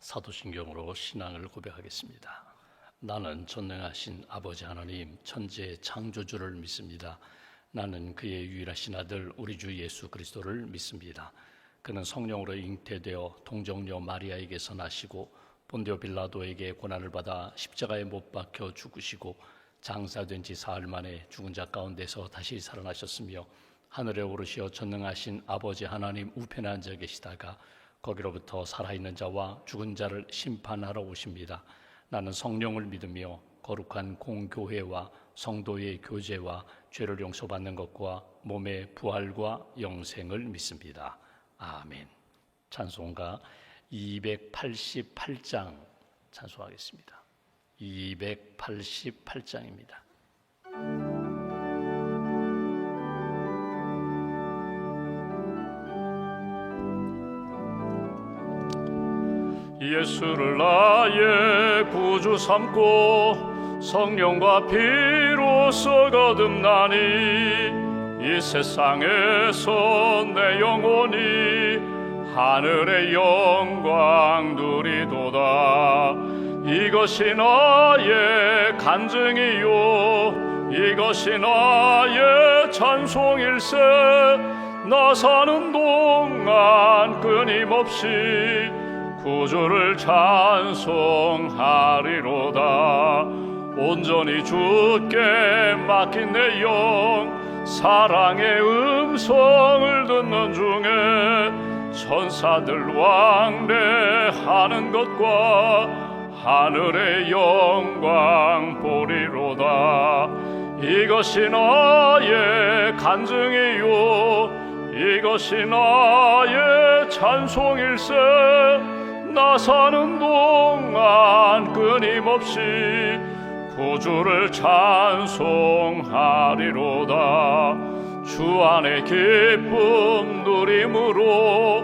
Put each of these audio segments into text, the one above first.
사도신경으로 신앙을 고백하겠습니다. 나는 전능하신 아버지 하나님 천지의 창조주를 믿습니다. 나는 그의 유일하신 아들 우리 주 예수 그리스도를 믿습니다. 그는 성령으로 잉태되어 동정녀 마리아에게서 나시고 본디오 빌라도에게 고난을 받아 십자가에 못 박혀 죽으시고 장사된 지 사흘 만에 죽은 자 가운데서 다시 살아나셨으며 하늘에 오르시어 전능하신 아버지 하나님 우편에 앉아 계시다가 거기로부터 살아있는 자와 죽은 자를 심판하러 오십니다. 나는 성령을 믿으며 거룩한 공교회와 성도의 교제와 죄를 용서받는 것과 몸의 부활과 영생을 믿습니다. 아멘. 찬송가 288장 찬송하겠습니다. 288장입니다. 예수를 나의 구주 삼고 성령과 피로써 거듭나니 이 세상에서 내 영혼이 하늘의 영광 누리도다. 이것이 나의 간증이요 이것이 나의 찬송일세. 나 사는 동안 끊임없이 구주를 찬송하리로다. 온전히 주께 맡긴 내 영 사랑의 음성을 듣는 중에 천사들 왕래하는 것과 하늘의 영광 보리로다. 이것이 나의 간증이요 이것이 나의 찬송일세. 나 사는 동안 끊임없이 구주를 찬송하리로다. 주 안의 기쁨 누림으로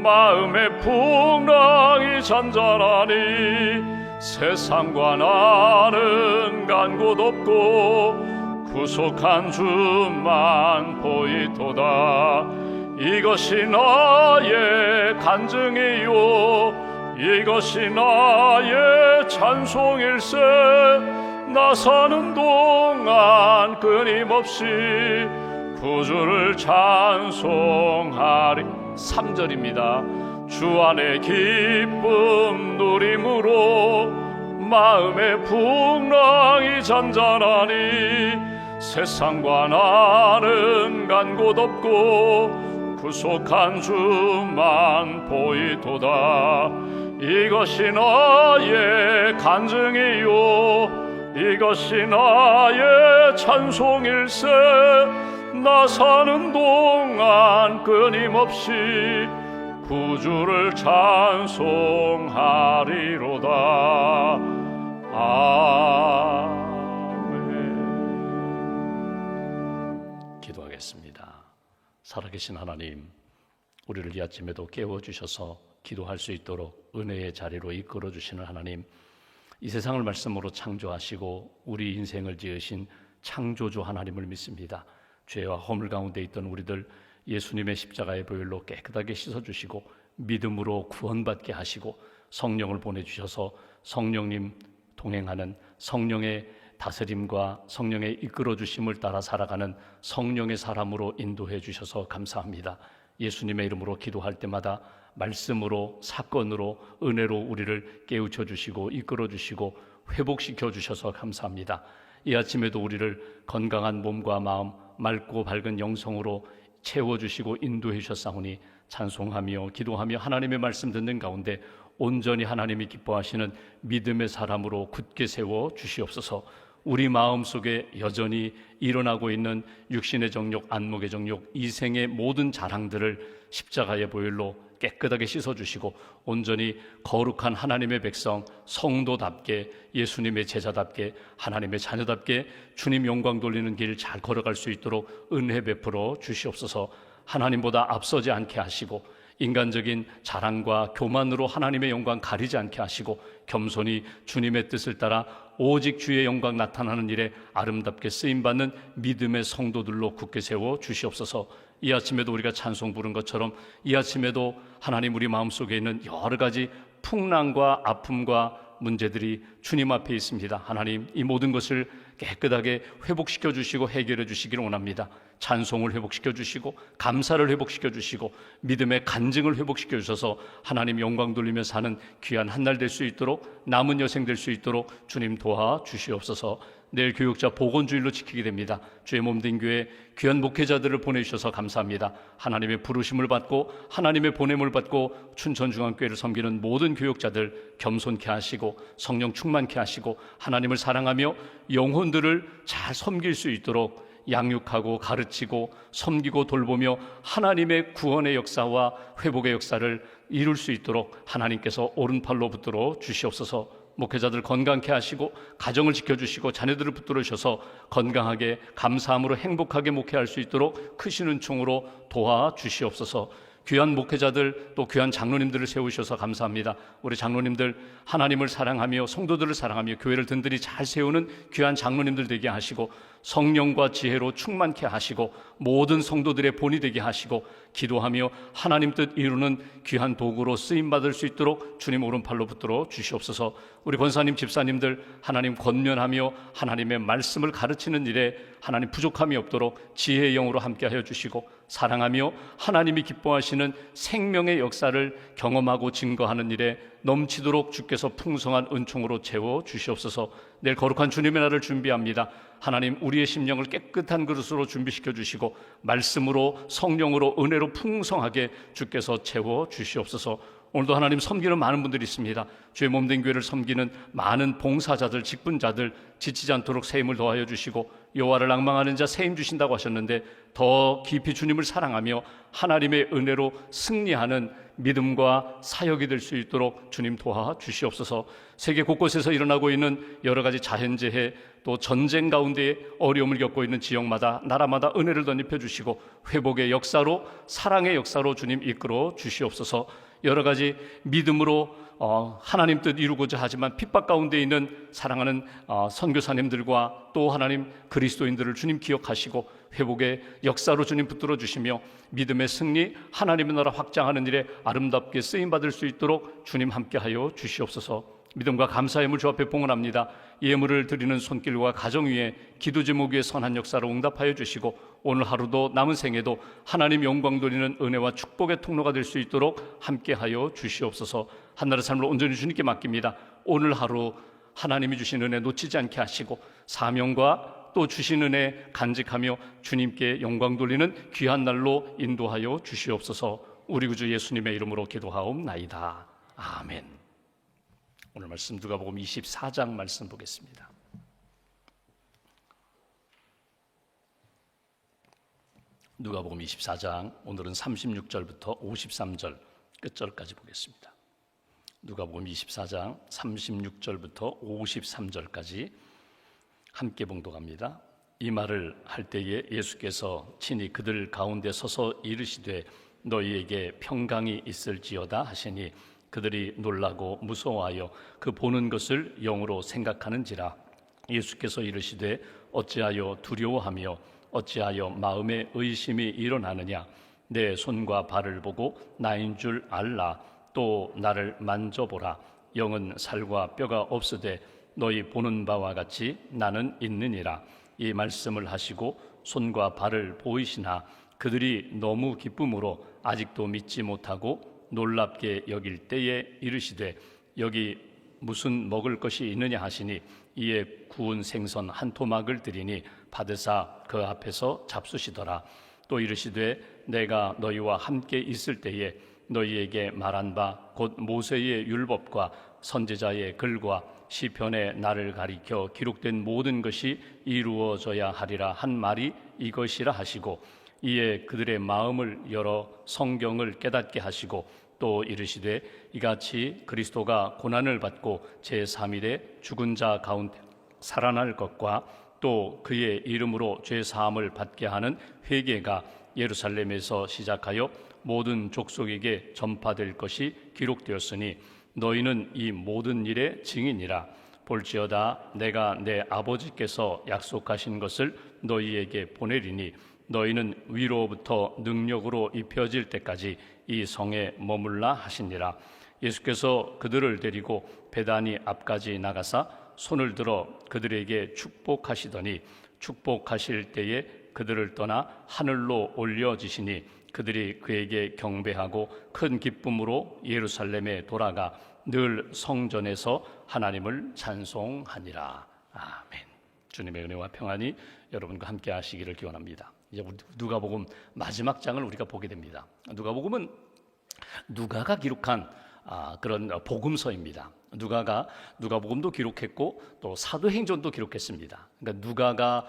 마음의 풍랑이 잔잔하니 세상과 나는 간 곳 없고 구속한 주만 보이도다. 이것이 나의 간증이요 이것이 나의 찬송일세. 나 사는 동안 끊임없이 구주를 찬송하리. 3절입니다. 주 안의 기쁨 누림으로 마음의 풍랑이 잔잔하니 세상과 나는 간 곳 없고 구속한 주만 보이도다. 이것이 나의 간증이요 이것이 나의 찬송일세. 나 사는 동안 끊임없이 구주를 찬송하리로다. 아멘. 기도하겠습니다. 살아계신 하나님, 우리를 이 아침에도 깨워주셔서 기도할 수 있도록 은혜의 자리로 이끌어주시는 하나님, 이 세상을 말씀으로 창조하시고 우리 인생을 지으신 창조주 하나님을 믿습니다. 죄와 허물 가운데 있던 우리들 예수님의 십자가의 보혈로 깨끗하게 씻어주시고 믿음으로 구원받게 하시고 성령을 보내주셔서 성령님 동행하는 성령의 다스림과 성령의 이끌어주심을 따라 살아가는 성령의 사람으로 인도해 주셔서 감사합니다. 예수님의 이름으로 기도할 때마다 말씀으로 사건으로 은혜로 우리를 깨우쳐 주시고 이끌어 주시고 회복시켜 주셔서 감사합니다. 이 아침에도 우리를 건강한 몸과 마음 맑고 밝은 영성으로 채워주시고 인도해 주셨사오니 찬송하며 기도하며 하나님의 말씀 듣는 가운데 온전히 하나님이 기뻐하시는 믿음의 사람으로 굳게 세워 주시옵소서. 우리 마음속에 여전히 일어나고 있는 육신의 정욕, 안목의 정욕, 이생의 모든 자랑들을 십자가의 보혈로 깨끗하게 씻어주시고 온전히 거룩한 하나님의 백성, 성도답게 예수님의 제자답게 하나님의 자녀답게 주님 영광 돌리는 길 잘 걸어갈 수 있도록 은혜 베풀어 주시옵소서. 하나님보다 앞서지 않게 하시고 인간적인 자랑과 교만으로 하나님의 영광 가리지 않게 하시고 겸손히 주님의 뜻을 따라 오직 주의 영광 나타나는 일에 아름답게 쓰임받는 믿음의 성도들로 굳게 세워 주시옵소서. 이 아침에도 우리가 찬송 부른 것처럼 이 아침에도 하나님 우리 마음속에 있는 여러 가지 풍랑과 아픔과 문제들이 주님 앞에 있습니다. 하나님, 이 모든 것을 깨끗하게 회복시켜 주시고 해결해 주시기를 원합니다. 찬송을 회복시켜 주시고 감사를 회복시켜 주시고 믿음의 간증을 회복시켜 주셔서 하나님 영광 돌리며 사는 귀한 한 날 될 수 있도록, 남은 여생 될 수 있도록 주님 도와 주시옵소서. 내일 교육자 보건주일로 지키게 됩니다. 주의 몸된 교회 귀한 목회자들을 보내주셔서 감사합니다. 하나님의 부르심을 받고 하나님의 보냄을 받고 춘천중앙교회를 섬기는 모든 교육자들 겸손케 하시고 성령 충만케 하시고 하나님을 사랑하며 영혼들을 잘 섬길 수 있도록 양육하고 가르치고 섬기고 돌보며 하나님의 구원의 역사와 회복의 역사를 이룰 수 있도록 하나님께서 오른팔로 붙들어 주시옵소서. 목회자들 건강케 하시고 가정을 지켜주시고 자녀들을 붙들어 주셔서 건강하게 감사함으로 행복하게 목회할 수 있도록 크신 은총으로 도와주시옵소서. 귀한 목회자들 또 귀한 장로님들을 세우셔서 감사합니다. 우리 장로님들 하나님을 사랑하며 성도들을 사랑하며 교회를 든든히 잘 세우는 귀한 장로님들 되게 하시고 성령과 지혜로 충만케 하시고 모든 성도들의 본이 되게 하시고 기도하며 하나님 뜻 이루는 귀한 도구로 쓰임받을 수 있도록 주님 오른팔로 붙들어 주시옵소서. 우리 권사님 집사님들 하나님 권면하며 하나님의 말씀을 가르치는 일에 하나님 부족함이 없도록 지혜의 영으로 함께하여 주시고 사랑하며 하나님이 기뻐하시는 생명의 역사를 경험하고 증거하는 일에 넘치도록 주께서 풍성한 은총으로 채워 주시옵소서. 내일 거룩한 주님의 날을 준비합니다. 하나님 우리의 심령을 깨끗한 그릇으로 준비시켜 주시고 말씀으로 성령으로 은혜로 풍성하게 주께서 채워 주시옵소서. 오늘도 하나님 섬기는 많은 분들이 있습니다. 주의 몸된 교회를 섬기는 많은 봉사자들, 직분자들 지치지 않도록 세임을 더하여 주시고 여호와를 앙망하는 자 세임 주신다고 하셨는데 더 깊이 주님을 사랑하며 하나님의 은혜로 승리하는 믿음과 사역이 될 수 있도록 주님 도와주시옵소서. 세계 곳곳에서 일어나고 있는 여러 가지 자연재해 또 전쟁 가운데 어려움을 겪고 있는 지역마다 나라마다 은혜를 덧입혀 주시고 회복의 역사로 사랑의 역사로 주님 이끌어 주시옵소서. 여러 가지 믿음으로 하나님 뜻 이루고자 하지만 핍박 가운데 있는 사랑하는 선교사님들과 또 하나님 그리스도인들을 주님 기억하시고 회복의 역사로 주님 붙들어 주시며 믿음의 승리 하나님의 나라 확장하는 일에 아름답게 쓰임받을 수 있도록 주님 함께하여 주시옵소서. 믿음과 감사의 예물 주 앞에 봉헌합니다. 예물을 드리는 손길과 가정 위에 기도 제목 위에 선한 역사로 응답하여 주시고 오늘 하루도 남은 생에도 하나님 영광 돌리는 은혜와 축복의 통로가 될 수 있도록 함께하여 주시옵소서. 한나라의 삶을 온전히 주님께 맡깁니다. 오늘 하루 하나님이 주신 은혜 놓치지 않게 하시고 사명과 또 주신 은혜 간직하며 주님께 영광 돌리는 귀한 날로 인도하여 주시옵소서. 우리 구주 예수님의 이름으로 기도하옵나이다. 아멘. 오늘 말씀 누가복음 24장 말씀 보겠습니다. 누가복음 24장 오늘은 36절부터 53절 끝절까지 보겠습니다. 누가복음 24장 36절부터 53절까지 함께 봉독합니다. 이 말을 할 때에 예수께서 친히 그들 가운데 서서 이르시되 너희에게 평강이 있을지어다 하시니 그들이 놀라고 무서워하여 그 보는 것을 영으로 생각하는지라. 예수께서 이르시되 어찌하여 두려워하며 어찌하여 마음에 의심이 일어나느냐. 내 손과 발을 보고 나인 줄 알라. 또 나를 만져보라. 영은 살과 뼈가 없으되 너희 보는 바와 같이 나는 있느니라. 이 말씀을 하시고 손과 발을 보이시나 그들이 너무 기쁨으로 아직도 믿지 못하고 놀랍게 여길 때에 이르시되 여기 무슨 먹을 것이 있느냐 하시니 이에 구운 생선 한 토막을 드리니 받으사 그 앞에서 잡수시더라. 또 이르시되 내가 너희와 함께 있을 때에 너희에게 말한 바 곧 모세의 율법과 선지자의 글과 시편의 나를 가리켜 기록된 모든 것이 이루어져야 하리라 한 말이 이것이라 하시고 이에 그들의 마음을 열어 성경을 깨닫게 하시고 또 이르시되 이같이 그리스도가 고난을 받고 제3일에 죽은 자 가운데 살아날 것과 또 그의 이름으로 죄사함을 받게 하는 회개가 예루살렘에서 시작하여 모든 족속에게 전파될 것이 기록되었으니 너희는 이 모든 일의 증인이라. 볼지어다 내가 내 아버지께서 약속하신 것을 너희에게 보내리니 너희는 위로부터 능력으로 입혀질 때까지 이 성에 머물라 하시니라. 예수께서 그들을 데리고 베다니 앞까지 나가사 손을 들어 그들에게 축복하시더니 축복하실 때에 그들을 떠나 하늘로 올려지시니 그들이 그에게 경배하고 큰 기쁨으로 예루살렘에 돌아가 늘 성전에서 하나님을 찬송하니라. 아멘. 주님의 은혜와 평안이 여러분과 함께 하시기를 기원합니다. 이제 누가복음 마지막 장을 우리가 보게 됩니다. 누가복음은 누가가 기록한 그런 복음서입니다. 누가복음도 기록했고 또 사도행전도 기록했습니다. 그러니까 누가가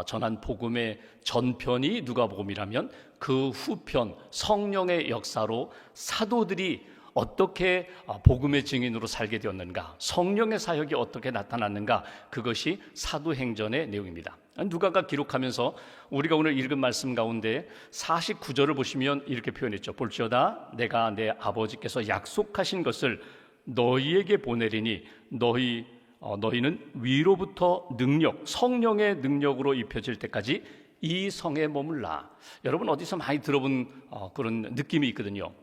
전한 복음의 전편이 누가복음이라면 그 후편 성령의 역사로 사도들이 어떻게 복음의 증인으로 살게 되었는가, 성령의 사역이 어떻게 나타났는가, 그것이 사도행전의 내용입니다. 누가가 기록하면서 우리가 오늘 읽은 말씀 가운데 49절을 보시면 이렇게 표현했죠. 볼지어다 내가 내 아버지께서 약속하신 것을 너희에게 보내리니 너희는 위로부터 능력, 성령의 능력으로 입혀질 때까지 이 성에 머물라. 여러분 어디서 많이 들어본 그런 느낌이 있거든요.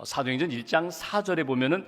사도행전 1장 4절에 보면은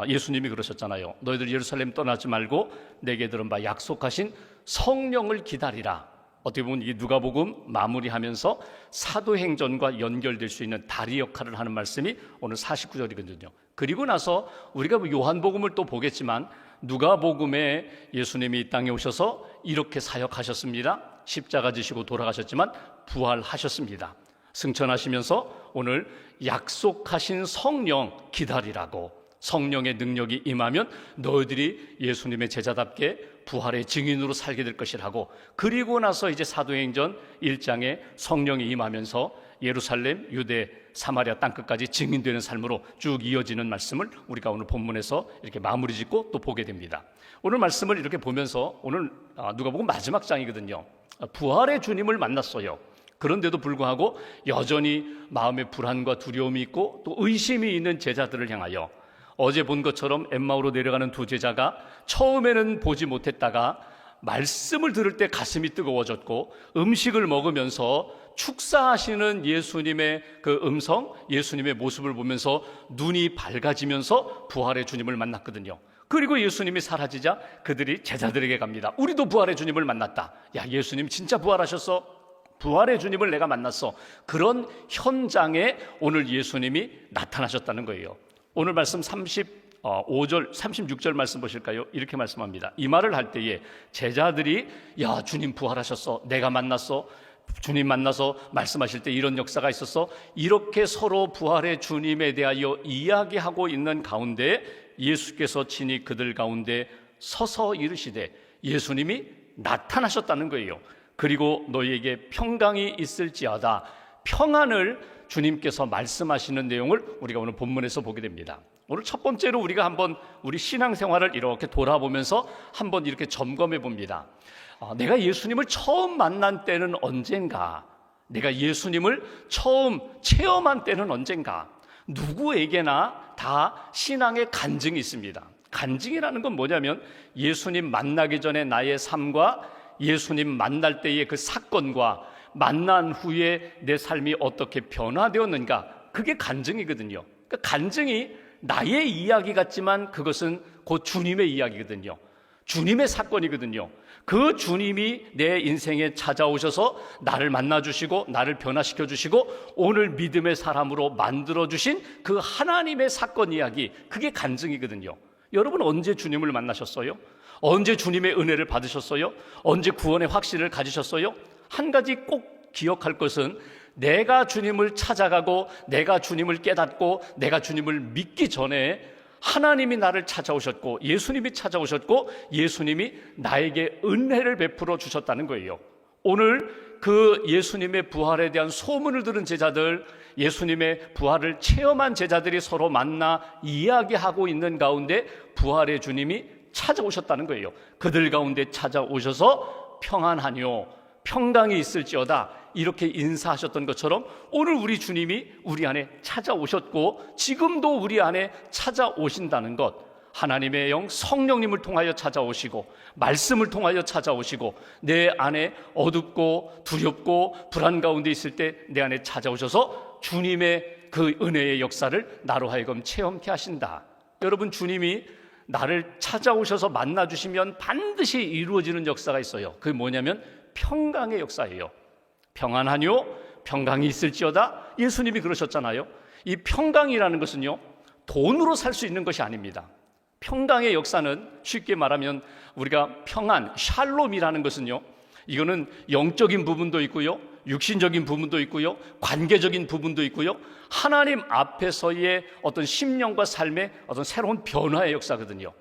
예수님이 그러셨잖아요. 너희들 예루살렘 떠나지 말고 내게 들은 바 약속하신 성령을 기다리라. 어떻게 보면 이 누가복음 마무리하면서 사도행전과 연결될 수 있는 다리 역할을 하는 말씀이 오늘 49절이거든요. 그리고 나서 우리가 요한복음을 또 보겠지만 누가복음에 예수님이 이 땅에 오셔서 이렇게 사역하셨습니다. 십자가 지시고 돌아가셨지만 부활하셨습니다. 승천하시면서 오늘 약속하신 성령 기다리라고, 성령의 능력이 임하면 너희들이 예수님의 제자답게 부활의 증인으로 살게 될 것이라고, 그리고 나서 이제 사도행전 1장에 성령이 임하면서 예루살렘, 유대, 사마리아 땅끝까지 증인되는 삶으로 쭉 이어지는 말씀을 우리가 오늘 본문에서 이렇게 마무리 짓고 또 보게 됩니다. 오늘 말씀을 이렇게 보면서 오늘 누가복음 마지막 장이거든요. 부활의 주님을 만났어요. 그런데도 불구하고 여전히 마음에 불안과 두려움이 있고 또 의심이 있는 제자들을 향하여 어제 본 것처럼 엠마오로 내려가는 두 제자가 처음에는 보지 못했다가 말씀을 들을 때 가슴이 뜨거워졌고 음식을 먹으면서 축사하시는 예수님의 그 음성, 예수님의 모습을 보면서 눈이 밝아지면서 부활의 주님을 만났거든요. 그리고 예수님이 사라지자 그들이 제자들에게 갑니다. 우리도 부활의 주님을 만났다. 야, 예수님 진짜 부활하셨어? 부활의 주님을 내가 만났어. 그런 현장에 오늘 예수님이 나타나셨다는 거예요. 오늘 말씀 35절, 36절 말씀 보실까요? 이렇게 말씀합니다. 이 말을 할 때에 제자들이 야, 주님 부활하셨어. 내가 만났어. 주님 만나서 말씀하실 때 이런 역사가 있었어. 이렇게 서로 부활의 주님에 대하여 이야기하고 있는 가운데 예수께서 친히 그들 가운데 서서 이르시되 예수님이 나타나셨다는 거예요. 그리고 너희에게 평강이 있을지어다. 평안을 주님께서 말씀하시는 내용을 우리가 오늘 본문에서 보게 됩니다. 오늘 첫 번째로 우리가 한번 우리 신앙생활을 이렇게 돌아보면서 한번 이렇게 점검해 봅니다. 내가 예수님을 처음 만난 때는 언젠가? 내가 예수님을 처음 체험한 때는 언젠가? 누구에게나 다 신앙의 간증이 있습니다. 간증이라는 건 뭐냐면 예수님 만나기 전에 나의 삶과 예수님 만날 때의 그 사건과 만난 후에 내 삶이 어떻게 변화되었는가, 그게 간증이거든요. 그러니까 간증이 나의 이야기 같지만 그것은 곧 주님의 이야기거든요. 주님의 사건이거든요. 그 주님이 내 인생에 찾아오셔서 나를 만나주시고 나를 변화시켜주시고 오늘 믿음의 사람으로 만들어주신 그 하나님의 사건 이야기, 그게 간증이거든요. 여러분 언제 주님을 만나셨어요? 언제 주님의 은혜를 받으셨어요? 언제 구원의 확신을 가지셨어요? 한 가지 꼭 기억할 것은 내가 주님을 찾아가고 내가 주님을 깨닫고 내가 주님을 믿기 전에 하나님이 나를 찾아오셨고 예수님이 찾아오셨고 예수님이 나에게 은혜를 베풀어 주셨다는 거예요. 오늘 그 예수님의 부활에 대한 소문을 들은 제자들, 예수님의 부활을 체험한 제자들이 서로 만나 이야기하고 있는 가운데 부활의 주님이 찾아오셨다는 거예요. 그들 가운데 찾아오셔서 평안하뇨, 평강이 있을지어다, 이렇게 인사하셨던 것처럼 오늘 우리 주님이 우리 안에 찾아오셨고 지금도 우리 안에 찾아오신다는 것, 하나님의 영 성령님을 통하여 찾아오시고 말씀을 통하여 찾아오시고 내 안에 어둡고 두렵고 불안 가운데 있을 때 내 안에 찾아오셔서 주님의 그 은혜의 역사를 나로 하여금 체험케 하신다. 여러분, 주님이 나를 찾아오셔서 만나주시면 반드시 이루어지는 역사가 있어요. 그게 뭐냐면 평강의 역사예요. 평안하뇨 평강이 있을지어다. 예수님이 그러셨잖아요. 이 평강이라는 것은요, 돈으로 살 수 있는 것이 아닙니다. 평강의 역사는 쉽게 말하면 우리가 평안, 샬롬이라는 것은요, 이거는 영적인 부분도 있고요, 육신적인 부분도 있고요, 관계적인 부분도 있고요, 하나님 앞에서의 어떤 심령과 삶의 어떤 새로운 변화의 역사거든요.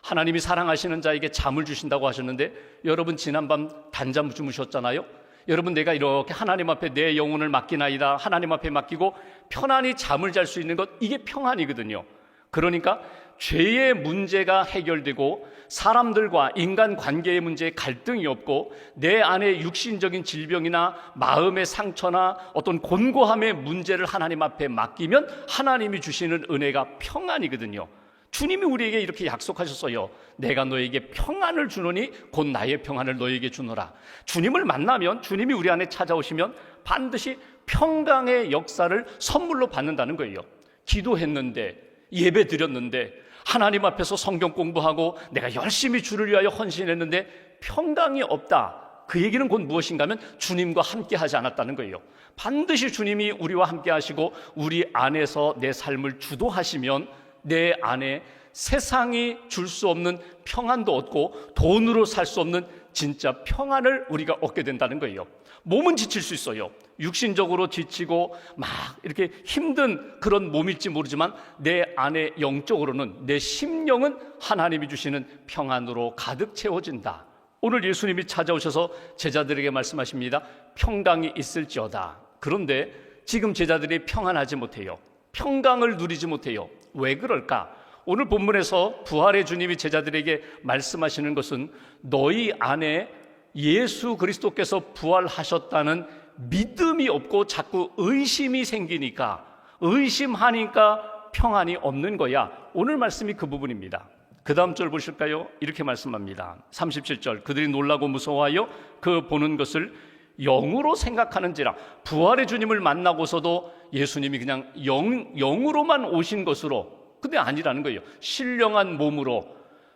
하나님이 사랑하시는 자에게 잠을 주신다고 하셨는데, 여러분 지난밤 단잠 주무셨잖아요. 여러분, 내가 이렇게 하나님 앞에 내 영혼을 맡기나이다, 하나님 앞에 맡기고 편안히 잠을 잘 수 있는 것, 이게 평안이거든요. 그러니까 죄의 문제가 해결되고 사람들과 인간관계의 문제에 갈등이 없고 내 안에 육신적인 질병이나 마음의 상처나 어떤 곤고함의 문제를 하나님 앞에 맡기면 하나님이 주시는 은혜가 평안이거든요. 주님이 우리에게 이렇게 약속하셨어요. 내가 너에게 평안을 주노니 곧 나의 평안을 너에게 주노라. 주님을 만나면, 주님이 우리 안에 찾아오시면 반드시 평강의 역사를 선물로 받는다는 거예요. 기도했는데, 예배 드렸는데, 하나님 앞에서 성경 공부하고 내가 열심히 주를 위하여 헌신했는데 평강이 없다. 그 얘기는 곧 무엇인가 하면 주님과 함께 하지 않았다는 거예요. 반드시 주님이 우리와 함께 하시고 우리 안에서 내 삶을 주도하시면 내 안에 세상이 줄 수 없는 평안도 얻고 돈으로 살 수 없는 진짜 평안을 우리가 얻게 된다는 거예요. 몸은 지칠 수 있어요. 육신적으로 지치고 막 이렇게 힘든 그런 몸일지 모르지만 내 안에 영적으로는, 내 심령은 하나님이 주시는 평안으로 가득 채워진다. 오늘 예수님이 찾아오셔서 제자들에게 말씀하십니다. 평강이 있을지어다. 그런데 지금 제자들이 평안하지 못해요. 평강을 누리지 못해요. 왜 그럴까? 오늘 본문에서 부활의 주님이 제자들에게 말씀하시는 것은 너희 안에 예수 그리스도께서 부활하셨다는 믿음이 없고 자꾸 의심이 생기니까, 의심하니까 평안이 없는 거야. 오늘 말씀이 그 부분입니다. 그 다음 절 보실까요? 이렇게 말씀합니다. 37절, 그들이 놀라고 무서워하여 그 보는 것을 영으로 생각하는지라. 부활의 주님을 만나고서도 예수님이 그냥 영으로만 오신 것으로, 근데 아니라는 거예요. 신령한 몸으로,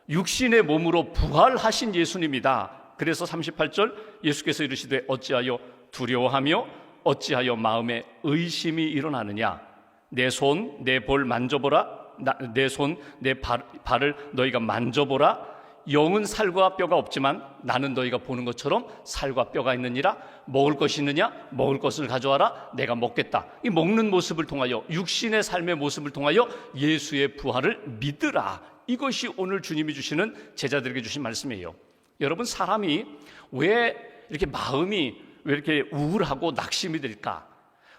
육신의 몸으로 부활하신 예수님이다. 그래서 38절, 예수께서 이르시되 어찌하여 두려워하며 어찌하여 마음에 의심이 일어나느냐. 내 손, 내 볼 만져보라. 내 손, 내 발을 너희가 만져보라. 영은 살과 뼈가 없지만 나는 너희가 보는 것처럼 살과 뼈가 있느니라. 먹을 것이 있느냐? 먹을 것을 가져와라. 내가 먹겠다. 이 먹는 모습을 통하여, 육신의 삶의 모습을 통하여 예수의 부활을 믿으라. 이것이 오늘 주님이 주시는, 제자들에게 주신 말씀이에요. 여러분, 사람이 왜 이렇게 마음이 왜 이렇게 우울하고 낙심이 될까?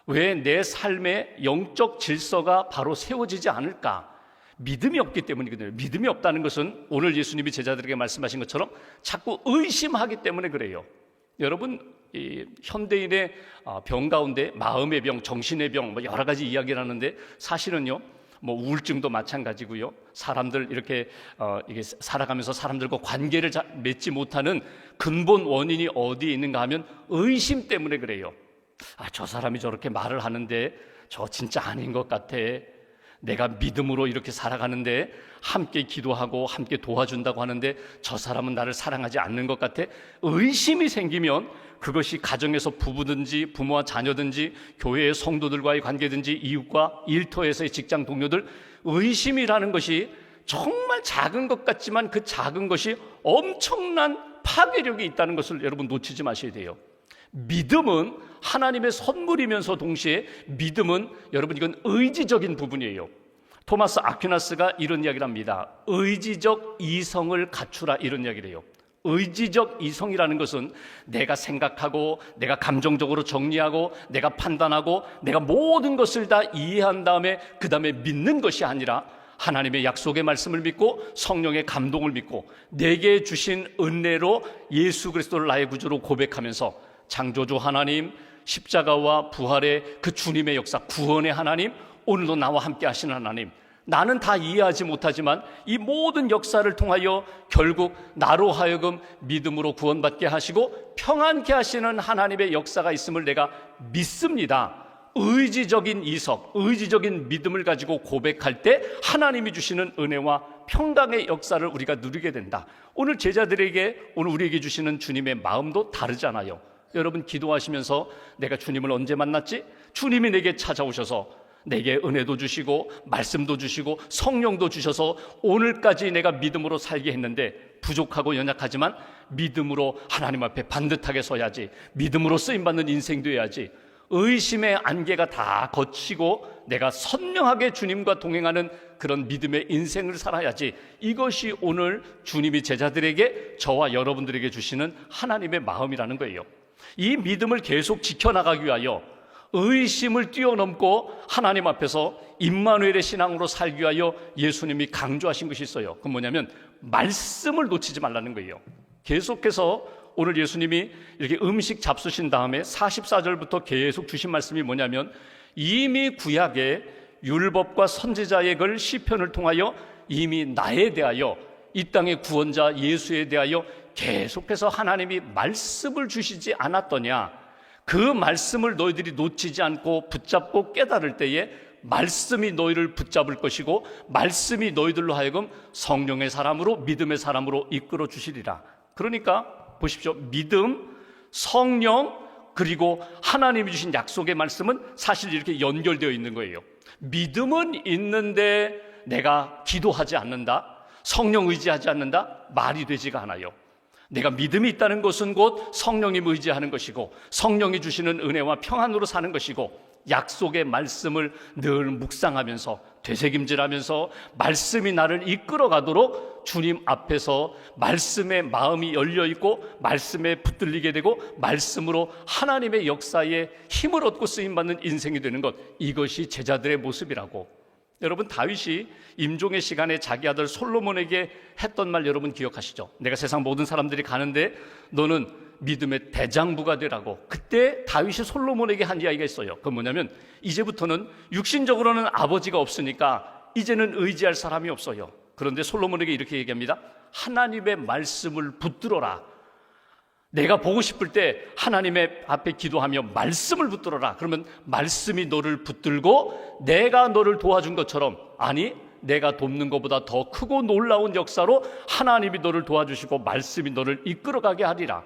왜 내 삶의 영적 질서가 바로 세워지지 않을까? 믿음이 없기 때문이거든요. 믿음이 없다는 것은 오늘 예수님이 제자들에게 말씀하신 것처럼 자꾸 의심하기 때문에 그래요. 여러분, 이 현대인의 병 가운데 마음의 병, 정신의 병, 뭐 여러 가지 이야기를 하는데 사실은요, 뭐 우울증도 마찬가지고요. 사람들 이렇게 이게 살아가면서 사람들과 관계를 맺지 못하는 근본 원인이 어디에 있는가 하면 의심 때문에 그래요. 저 사람이 저렇게 말을 하는데 저 진짜 아닌 것 같아. 내가 믿음으로 이렇게 살아가는데, 함께 기도하고 함께 도와준다고 하는데 저 사람은 나를 사랑하지 않는 것 같아. 의심이 생기면 그것이 가정에서 부부든지 부모와 자녀든지 교회의 성도들과의 관계든지 이웃과 일터에서의 직장 동료들, 의심이라는 것이 정말 작은 것 같지만 그 작은 것이 엄청난 파괴력이 있다는 것을 여러분 놓치지 마셔야 돼요. 믿음은 하나님의 선물이면서 동시에 믿음은, 여러분, 이건 의지적인 부분이에요. 토마스 아퀴나스가 이런 이야기를 합니다. 의지적 이성을 갖추라, 이런 이야기를 해요. 의지적 이성이라는 것은 내가 생각하고 내가 감정적으로 정리하고 내가 판단하고 내가 모든 것을 다 이해한 다음에 그 다음에 믿는 것이 아니라 하나님의 약속의 말씀을 믿고 성령의 감동을 믿고 내게 주신 은혜로 예수 그리스도를 나의 구주로 고백하면서 창조주 하나님, 십자가와 부활의 그 주님의 역사, 구원의 하나님, 오늘도 나와 함께 하시는 하나님, 나는 다 이해하지 못하지만 이 모든 역사를 통하여 결국 나로 하여금 믿음으로 구원받게 하시고 평안케 하시는 하나님의 역사가 있음을 내가 믿습니다. 의지적인 이석, 의지적인 믿음을 가지고 고백할 때 하나님이 주시는 은혜와 평강의 역사를 우리가 누리게 된다. 오늘 제자들에게, 오늘 우리에게 주시는 주님의 마음도 다르잖아요. 여러분 기도하시면서 내가 주님을 언제 만났지? 주님이 내게 찾아오셔서 내게 은혜도 주시고 말씀도 주시고 성령도 주셔서 오늘까지 내가 믿음으로 살게 했는데, 부족하고 연약하지만 믿음으로 하나님 앞에 반듯하게 서야지, 믿음으로 쓰임받는 인생 되어야지, 의심의 안개가 다 거치고 내가 선명하게 주님과 동행하는 그런 믿음의 인생을 살아야지. 이것이 오늘 주님이 제자들에게, 저와 여러분들에게 주시는 하나님의 마음이라는 거예요. 이 믿음을 계속 지켜나가기 위하여 의심을 뛰어넘고 하나님 앞에서 임마누엘의 신앙으로 살기 위하여 예수님이 강조하신 것이 있어요. 그건 뭐냐면 말씀을 놓치지 말라는 거예요. 계속해서 오늘 예수님이 이렇게 음식 잡수신 다음에 44절부터 계속 주신 말씀이 뭐냐면, 이미 구약에 율법과 선지자의 글 시편을 통하여 이미 나에 대하여, 이 땅의 구원자 예수에 대하여 계속해서 하나님이 말씀을 주시지 않았더냐. 그 말씀을 너희들이 놓치지 않고 붙잡고 깨달을 때에 말씀이 너희를 붙잡을 것이고 말씀이 너희들로 하여금 성령의 사람으로, 믿음의 사람으로 이끌어 주시리라. 그러니까 보십시오. 믿음, 성령, 그리고 하나님이 주신 약속의 말씀은 사실 이렇게 연결되어 있는 거예요. 믿음은 있는데 내가 기도하지 않는다, 성령 의지하지 않는다, 말이 되지가 않아요. 내가 믿음이 있다는 것은 곧 성령이 의지하는 것이고, 성령이 주시는 은혜와 평안으로 사는 것이고, 약속의 말씀을 늘 묵상하면서 되새김질하면서 말씀이 나를 이끌어가도록 주님 앞에서 말씀의 마음이 열려있고 말씀에 붙들리게 되고 말씀으로 하나님의 역사에 힘을 얻고 쓰임받는 인생이 되는 것, 이것이 제자들의 모습이라고. 여러분, 다윗이 임종의 시간에 자기 아들 솔로몬에게 했던 말 여러분 기억하시죠? 내가 세상 모든 사람들이 가는데 너는 믿음의 대장부가 되라고. 그때 다윗이 솔로몬에게 한 이야기가 있어요. 그건 뭐냐면, 이제부터는 육신적으로는 아버지가 없으니까 이제는 의지할 사람이 없어요. 그런데 솔로몬에게 이렇게 얘기합니다. 하나님의 말씀을 붙들어라. 내가 보고 싶을 때 하나님의 앞에 기도하며 말씀을 붙들어라. 그러면 말씀이 너를 붙들고 내가 너를 도와준 것처럼, 아니 내가 돕는 것보다 더 크고 놀라운 역사로 하나님이 너를 도와주시고 말씀이 너를 이끌어가게 하리라.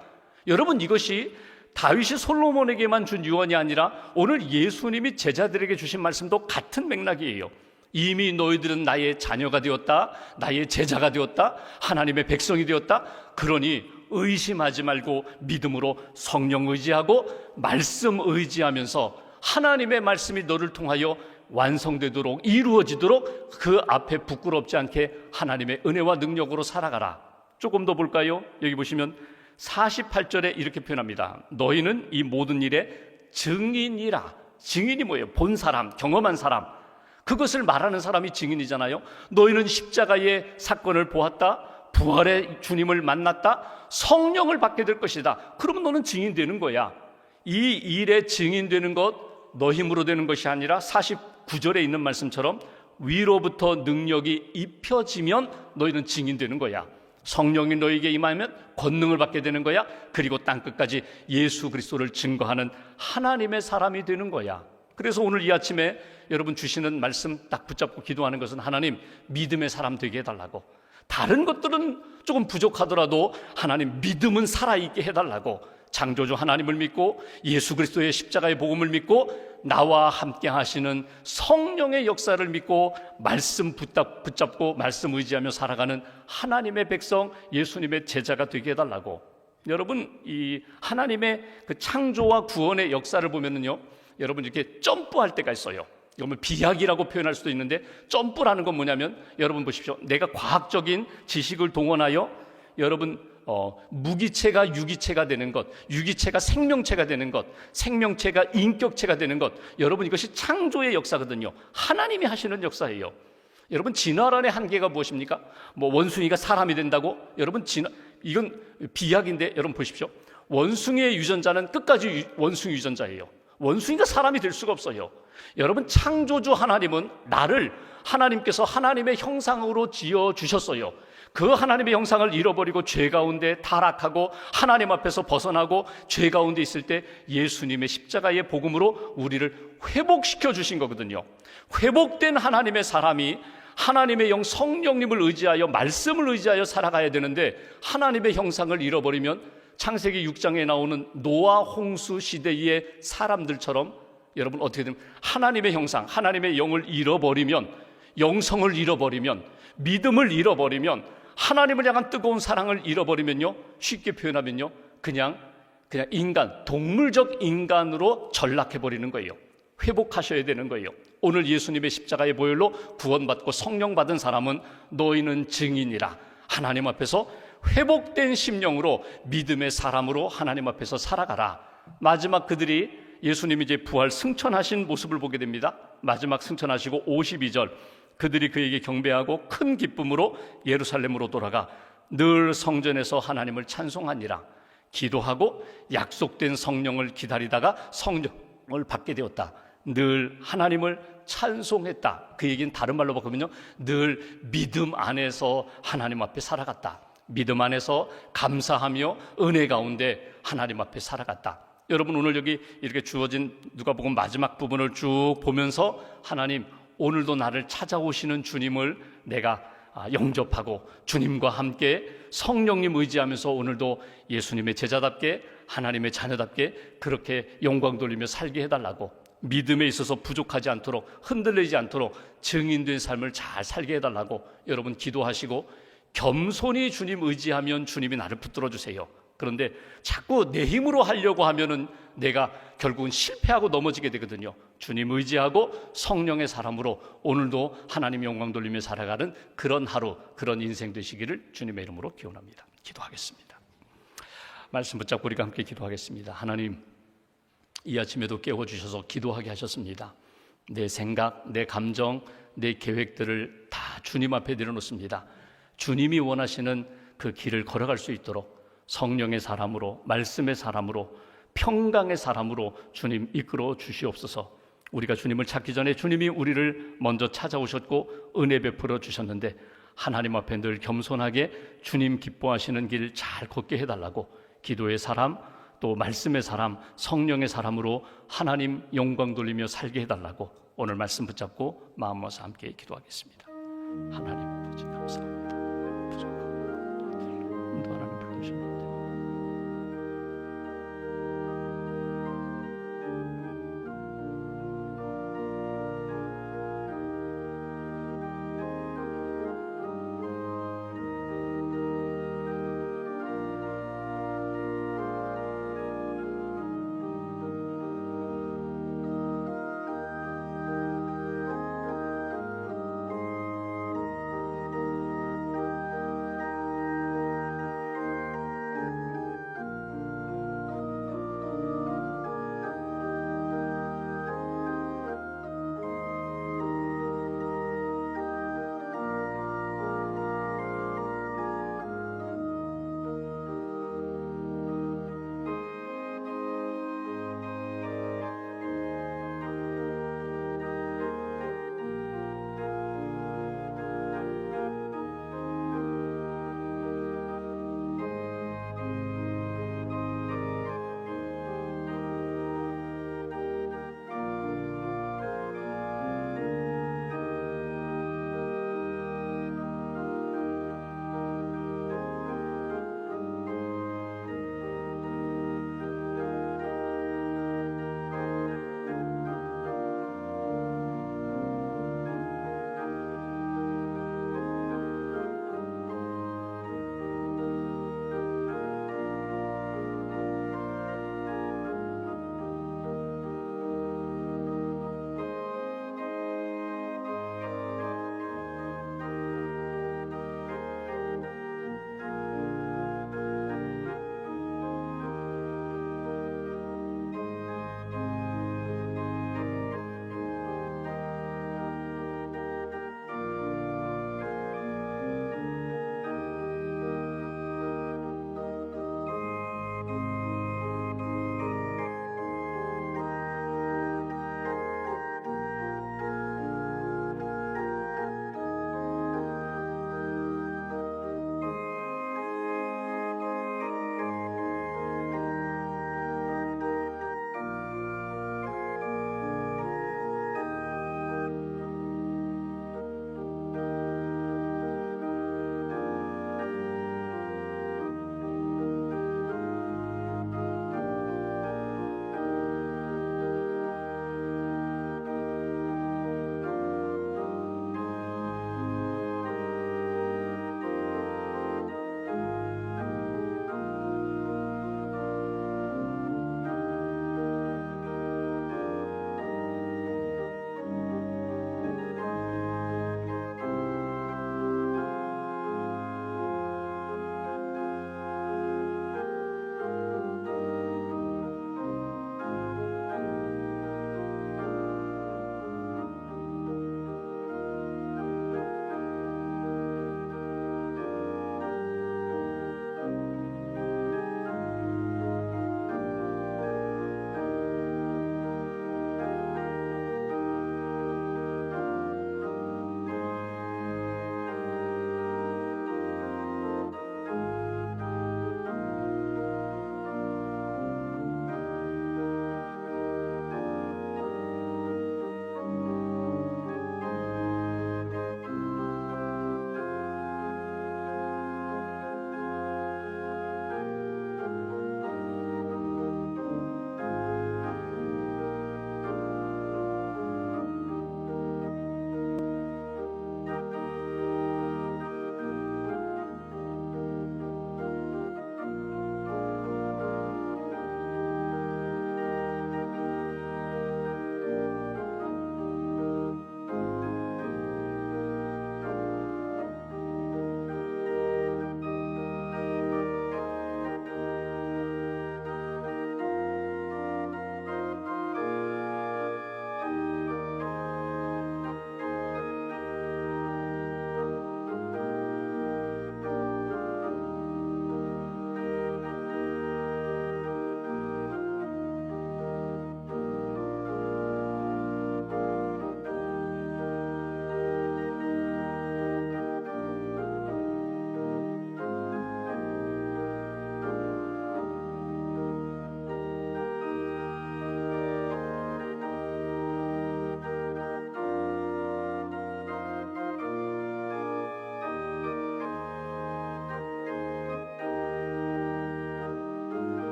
여러분, 이것이 다윗이 솔로몬에게만 준 유언이 아니라 오늘 예수님이 제자들에게 주신 말씀도 같은 맥락이에요. 이미 너희들은 나의 자녀가 되었다, 나의 제자가 되었다, 하나님의 백성이 되었다. 그러니 의심하지 말고 믿음으로 성령 의지하고 말씀 의지하면서 하나님의 말씀이 너를 통하여 완성되도록, 이루어지도록 그 앞에 부끄럽지 않게 하나님의 은혜와 능력으로 살아가라. 조금 더 볼까요? 여기 보시면 48절에 이렇게 표현합니다. 너희는 이 모든 일의 증인이라. 증인이 뭐예요? 본 사람, 경험한 사람, 그것을 말하는 사람이 증인이잖아요. 너희는 십자가의 사건을 보았다, 부활의 주님을 만났다, 성령을 받게 될 것이다. 그러면 너는 증인되는 거야. 이 일에 증인되는 것 너 힘으로 되는 것이 아니라 49절에 있는 말씀처럼 위로부터 능력이 입혀지면 너희는 증인되는 거야. 성령이 너에게 임하면 권능을 받게 되는 거야. 그리고 땅끝까지 예수 그리스도를 증거하는 하나님의 사람이 되는 거야. 그래서 오늘 이 아침에 여러분 주시는 말씀 딱 붙잡고 기도하는 것은, 하나님 믿음의 사람 되게 해달라고. 다른 것들은 조금 부족하더라도 하나님 믿음은 살아있게 해달라고. 창조주 하나님을 믿고 예수 그리스도의 십자가의 복음을 믿고 나와 함께 하시는 성령의 역사를 믿고 말씀 붙잡고 말씀 의지하며 살아가는 하나님의 백성, 예수님의 제자가 되게 해달라고. 여러분, 이 하나님의 그 창조와 구원의 역사를 보면은요, 여러분 이렇게 점프할 때가 있어요. 이걸 비약이라고 표현할 수도 있는데, 점프라는 건 뭐냐면, 여러분 보십시오. 내가 과학적인 지식을 동원하여 여러분 무기체가 유기체가 되는 것, 유기체가 생명체가 되는 것, 생명체가 인격체가 되는 것, 여러분 이것이 창조의 역사거든요. 하나님이 하시는 역사예요. 여러분, 진화론의 한계가 무엇입니까? 뭐 원숭이가 사람이 된다고? 여러분, 이건 비약인데, 여러분 보십시오. 원숭이의 유전자는 끝까지 원숭이 유전자예요. 원숭이가 사람이 될 수가 없어요. 여러분, 창조주 하나님은 나를 하나님께서 하나님의 형상으로 지어주셨어요. 그 하나님의 형상을 잃어버리고 죄 가운데 타락하고 하나님 앞에서 벗어나고 죄 가운데 있을 때 예수님의 십자가의 복음으로 우리를 회복시켜 주신 거거든요. 회복된 하나님의 사람이 하나님의 영 성령님을 의지하여 말씀을 의지하여 살아가야 되는데 하나님의 형상을 잃어버리면 창세기 6장에 나오는 노아 홍수 시대의 사람들처럼 여러분 어떻게 되면 하나님의 형상, 하나님의 영을 잃어버리면, 영성을 잃어버리면, 믿음을 잃어버리면, 하나님을 향한 뜨거운 사랑을 잃어버리면요, 쉽게 표현하면요, 그냥 인간, 동물적 인간으로 전락해버리는 거예요. 회복하셔야 되는 거예요. 오늘 예수님의 십자가의 보혈로 구원받고 성령 받은 사람은 너희는 증인이라. 하나님 앞에서 회복된 심령으로 믿음의 사람으로 하나님 앞에서 살아가라. 마지막 그들이 예수님이 이제 부활 승천하신 모습을 보게 됩니다. 마지막 승천하시고 52절 그들이 그에게 경배하고 큰 기쁨으로 예루살렘으로 돌아가 늘 성전에서 하나님을 찬송하니라. 기도하고 약속된 성령을 기다리다가 성령을 받게 되었다. 늘 하나님을 찬송했다. 그 얘기는 다른 말로 바꾸면요, 늘 믿음 안에서 하나님 앞에 살아갔다. 믿음 안에서 감사하며 은혜 가운데 하나님 앞에 살아갔다. 여러분 오늘 여기 이렇게 주어진 누가복음 마지막 부분을 쭉 보면서 하나님 오늘도 나를 찾아오시는 주님을 내가 영접하고 주님과 함께 성령님 의지하면서 오늘도 예수님의 제자답게 하나님의 자녀답게 그렇게 영광 돌리며 살게 해달라고, 믿음에 있어서 부족하지 않도록 흔들리지 않도록 증인된 삶을 잘 살게 해달라고 여러분 기도하시고, 겸손히 주님 의지하면 주님이 나를 붙들어 주세요. 그런데 자꾸 내 힘으로 하려고 하면은 내가 결국은 실패하고 넘어지게 되거든요. 주님 의지하고 성령의 사람으로 오늘도 하나님 영광 돌리며 살아가는 그런 하루, 그런 인생 되시기를 주님의 이름으로 기원합니다. 기도하겠습니다. 말씀 붙잡고 우리가 함께 기도하겠습니다. 하나님, 이 아침에도 깨워주셔서 기도하게 하셨습니다. 내 생각, 내 감정, 내 계획들을 다 주님 앞에 내려놓습니다. 주님이 원하시는 그 길을 걸어갈 수 있도록 성령의 사람으로, 말씀의 사람으로, 평강의 사람으로 주님 이끌어 주시옵소서. 우리가 주님을 찾기 전에 주님이 우리를 먼저 찾아오셨고 은혜 베풀어 주셨는데 하나님 앞에 늘 겸손하게 주님 기뻐하시는 길 잘 걷게 해달라고, 기도의 사람, 또 말씀의 사람, 성령의 사람으로 하나님 영광 돌리며 살게 해달라고 오늘 말씀 붙잡고 마음 모아서 함께 기도하겠습니다. 하나님 아버지 감사합니다. 부족하고 하나님 불러주셨는데